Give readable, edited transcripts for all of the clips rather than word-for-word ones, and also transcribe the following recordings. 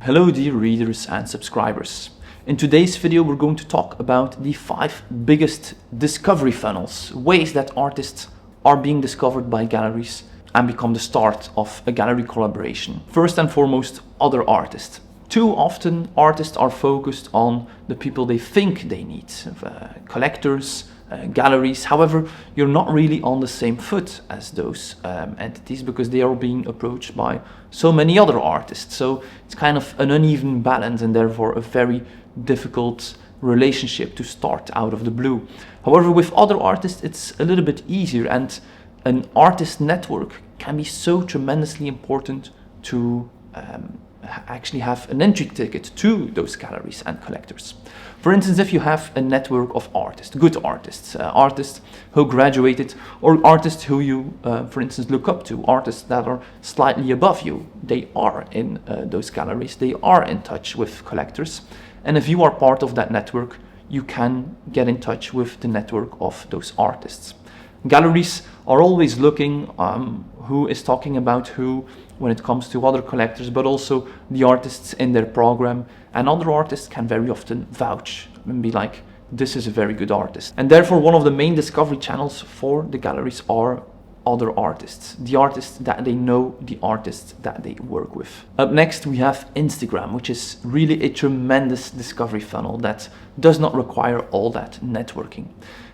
Hello dear readers and subscribers. In today's video we're going to talk about the 5 biggest discovery funnels, ways that artists are being discovered by galleries and become the start of a gallery collaboration. First and foremost, other artists. Too often artists are focused on the people they think they need, collectors, galleries. However, you're not really on the same foot as those entities because they are being approached by so many other artists. So it's kind of an uneven balance and therefore a very difficult relationship to start out of the blue. However, with other artists it's a little bit easier, and an artist network can be so tremendously important to actually have an entry ticket to those galleries and collectors. For instance, if you have a network of artists, good artists, artists who graduated, or artists who you, for instance, look up to, artists that are slightly above you, they are in those galleries, they are in touch with collectors. And if you are part of that network, you can get in touch with the network of those artists. Galleries are always looking who is talking about who when it comes to other collectors, but also the artists in their program, and other artists can very often vouch and be like, this is a very good artist. And therefore one of the main discovery channels for the galleries are other artists, the artists that they know, the artists that they work with. Up next we have Instagram, which is really a tremendous discovery funnel that does not require all that networking.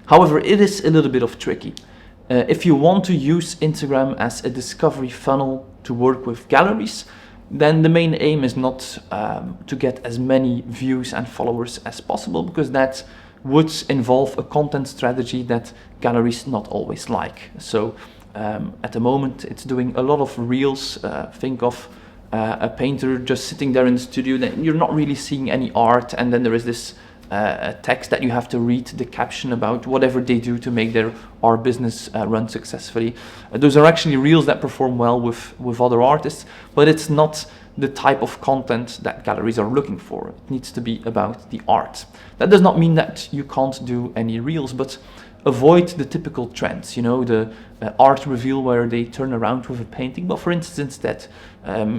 However, it is a little bit of tricky. If you want to use Instagram as a discovery funnel to work with galleries, then the main aim is not to get as many views and followers as possible, because that would involve a content strategy that galleries not always like. So at the moment it's doing a lot of reels. Think of a painter just sitting there in the studio, then you're not really seeing any art, and then there is this text that you have to read the caption about whatever they do to make their art business run successfully. Those are actually reels that perform well with other artists, but it's not the type of content that galleries are looking for. It needs to be about the art. That does not mean that you can't do any reels, but avoid the typical trends, you know, the art reveal where they turn around with a painting, but for instance that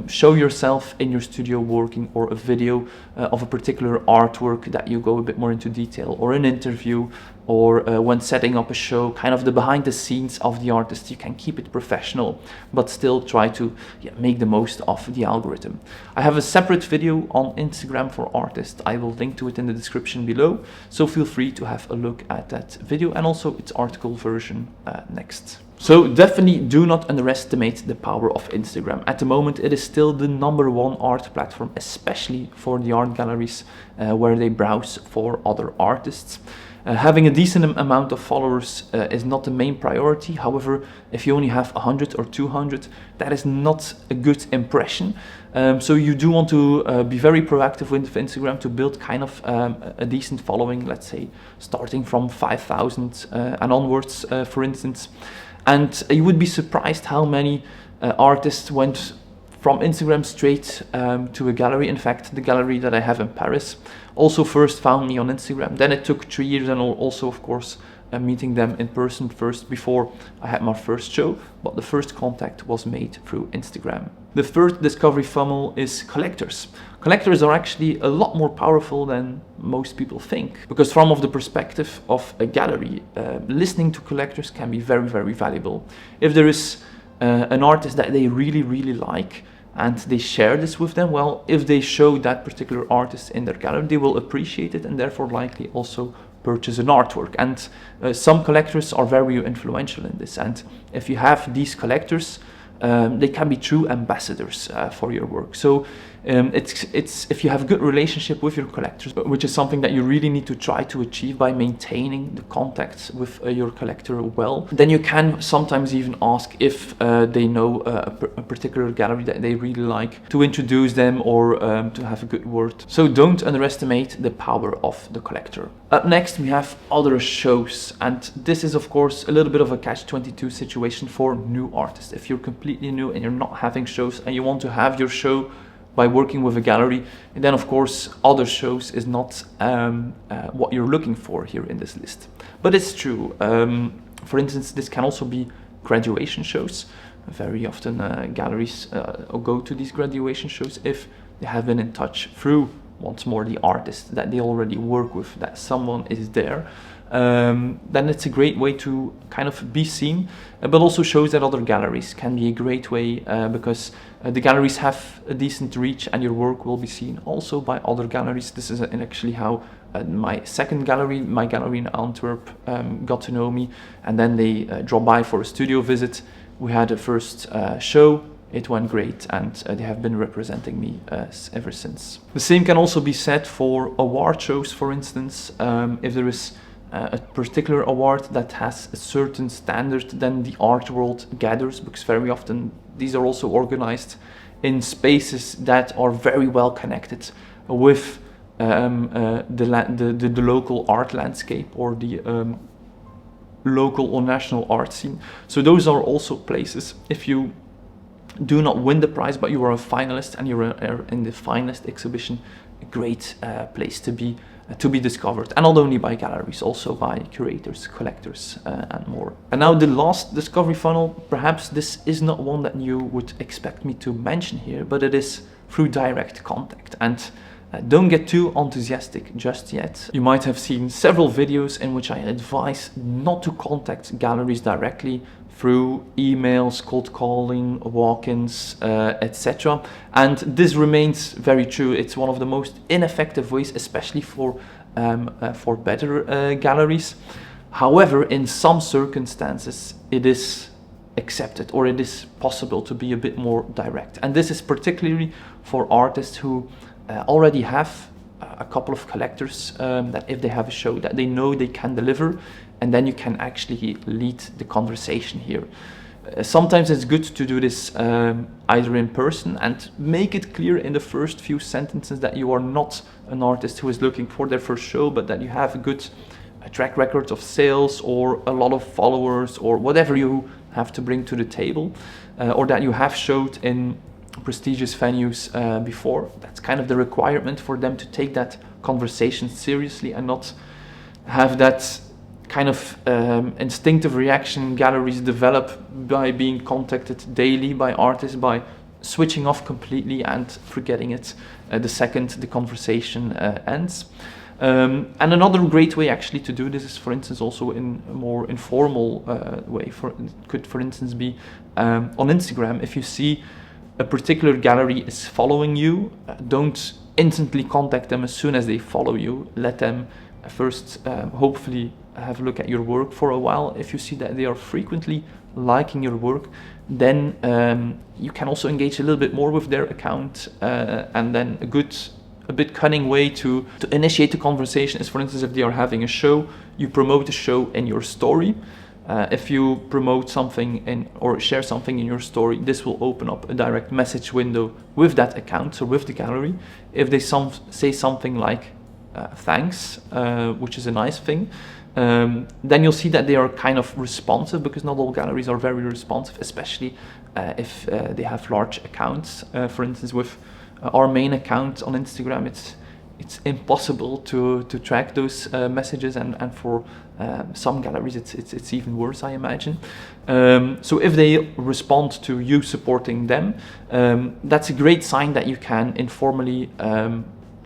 show yourself in your studio working, or a video of a particular artwork that you go a bit more into detail, or an interview, or when setting up a show, kind of the behind the scenes of the artist. You can keep it professional, but still try to make the most of the algorithm. I have a separate video on Instagram for artists. I will link to it in the description below, so feel free to have a look at that video and also its article version next. So definitely do not underestimate the power of Instagram. At the moment it is still the #1 art platform, especially for the art galleries where they browse for other artists. Having a decent amount of followers is not the main priority. However, if you only have 100 or 200, that is not a good impression. So you do want to be very proactive with Instagram to build kind of a decent following, let's say starting from 5,000 and onwards, for instance. And you would be surprised how many artists went from Instagram straight to a gallery. In fact, the gallery that I have in Paris also first found me on Instagram. Then it took 3 years, and also of course meeting them in person first before I had my first show, but the first contact was made through Instagram. The third discovery funnel is collectors. Collectors are actually a lot more powerful than most people think, because from the perspective of a gallery, listening to collectors can be very, very valuable. If there is an artist that they really, really like and they share this with them, well, if they show that particular artist in their gallery, they will appreciate it and therefore likely also purchase an artwork. And some collectors are very influential in this, and if you have these collectors, they can be true ambassadors for your work. So it's if you have a good relationship with your collectors, which is something that you really need to try to achieve by maintaining the contacts with your collector well, then you can sometimes even ask if they know a particular gallery that they really like, to introduce them or to have a good word. So don't underestimate the power of the collector. Up next we have other shows, and this is of course a little bit of a catch-22 situation for new artists. If you're completely new and you're not having shows and you want to have your show by working with a gallery, and then of course other shows is not what you're looking for here in this list. But it's true. For instance, this can also be graduation shows. Very often galleries go to these graduation shows if they have been in touch through, once more, the artist that they already work with, that someone is there, then it's a great way to kind of be seen, but also shows that other galleries can be a great way, because the galleries have a decent reach and your work will be seen also by other galleries. This is actually how my second gallery, my gallery in Antwerp, got to know me, and then they dropped by for a studio visit. We had a first show. It went great, and they have been representing me ever since. The same can also be said for award shows, for instance. If there is a particular award that has a certain standard, then the art world gathers, because very often these are also organized in spaces that are very well connected with the local art landscape or the local or national art scene. So those are also places, if you do not win the prize, but you are a finalist and you're in the finalist exhibition, a great place to be discovered, and not only by galleries, also by curators, collectors, and more. And now the last discovery funnel, perhaps this is not one that you would expect me to mention here, but it is through direct contact. And don't get too enthusiastic just yet. You might have seen several videos in which I advise not to contact galleries directly through emails, cold calling, walk-ins, etc. And this remains very true. It's one of the most ineffective ways, especially for better galleries. However, in some circumstances, it is accepted, or it is possible to be a bit more direct. And this is particularly for artists who already have a couple of collectors that if they have a show that they know they can deliver, and then you can actually lead the conversation here. Sometimes it's good to do this either in person and make it clear in the first few sentences that you are not an artist who is looking for their first show, but that you have a good track record of sales or a lot of followers or whatever you have to bring to the table, or that you have showed in prestigious venues before. That's kind of the requirement for them to take that conversation seriously and not have that kind of instinctive reaction galleries develop by being contacted daily by artists, by switching off completely and forgetting it the second the conversation ends. And another great way actually to do this is, for instance, also in a more informal way. It could, for instance, be on Instagram. If you see a particular gallery is following you, don't instantly contact them as soon as they follow you. Let them first hopefully have a look at your work for a while. If you see that they are frequently liking your work, then you can also engage a little bit more with their account, and then a bit cunning way to initiate the conversation is, for instance, if they are having a show, you promote the show in your story. If you promote something or share something in your story, this will open up a direct message window with that account, so with the gallery. If they say something like thanks, which is a nice thing, then you'll see that they are kind of responsive, because not all galleries are very responsive, especially if they have large accounts. For instance, with our main account on Instagram, it's impossible to track those messages, and for some galleries it's even worse, I imagine. So if they respond to you supporting them, that's a great sign that you can informally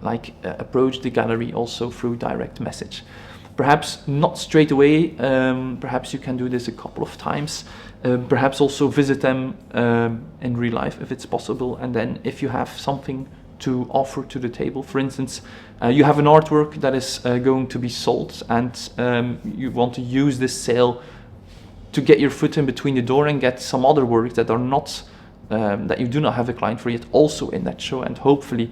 approach the gallery also through direct message. Perhaps not straight away, perhaps you can do this a couple of times, perhaps also visit them in real life if it's possible, and then if you have something to offer to the table, for instance, you have an artwork that is going to be sold, and you want to use this sale to get your foot in between the door and get some other works that are not, that you do not have a client for yet, also in that show, and hopefully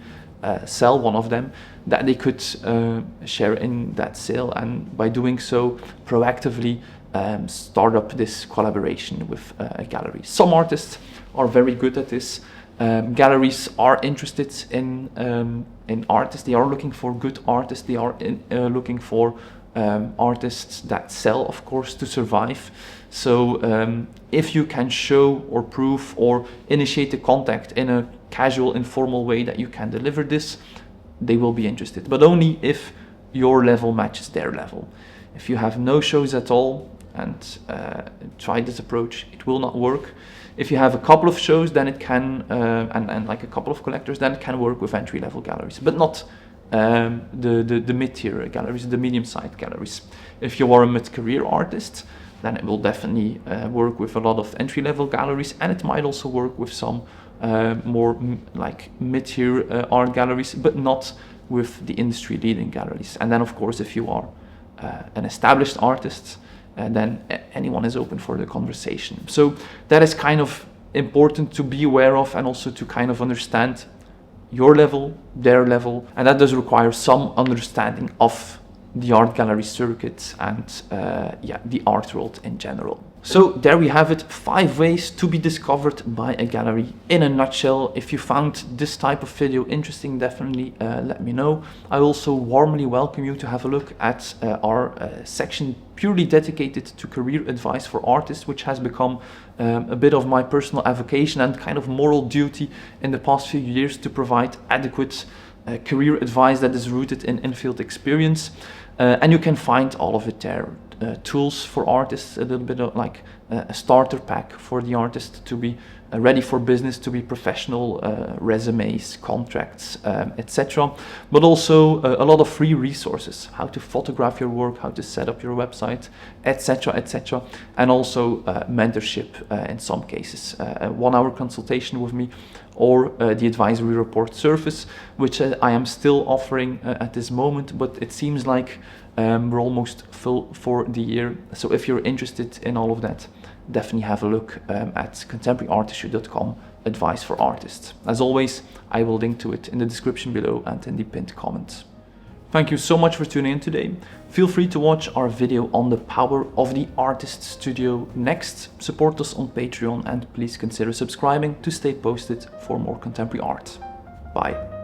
sell one of them, that they could share in that sale, and by doing so proactively start up this collaboration with a gallery. Some artists are very good at this. Galleries are interested in artists. They are looking for good artists. They are looking for artists that sell, of course, to survive. So if you can show or prove or initiate a contact in a casual, informal way that you can deliver this, they will be interested, but only if your level matches their level. If you have no shows at all and try this approach, it will not work. If you have a couple of shows, then it can, and like a couple of collectors, then it can work with entry-level galleries, but not the mid-tier galleries, the medium-sized galleries. If you are a mid-career artist, then it will definitely work with a lot of entry-level galleries, and it might also work with some more like mid-tier art galleries, but not with the industry-leading galleries. And then, of course, if you are an established artist, then anyone is open for the conversation. So that is kind of important to be aware of, and also to kind of understand your level, their level, and that does require some understanding of the art gallery circuit and the art world in general. So there we have it, 5 ways to be discovered by a gallery in a nutshell. If you found this type of video interesting, definitely let me know. I also warmly welcome you to have a look at our section purely dedicated to career advice for artists, which has become a bit of my personal avocation and kind of moral duty in the past few years to provide adequate career advice that is rooted in in-field experience. And you can find all of it there. Tools for artists, a little bit of like a starter pack for the artist to be ready for business, to be professional, resumes, contracts, etc. But also a lot of free resources, how to photograph your work, how to set up your website, etc., etc. And also mentorship in some cases, a 1-hour consultation with me, or the advisory report service, which I am still offering at this moment, but it seems like we're almost full for the year. So if you're interested in all of that, definitely have a look at contemporaryartistry.com, advice for artists. As always, I will link to it in the description below and in the pinned comment. Thank you so much for tuning in today. Feel free to watch our video on the power of the artist studio next. Support us on Patreon, and please consider subscribing to stay posted for more contemporary art. Bye.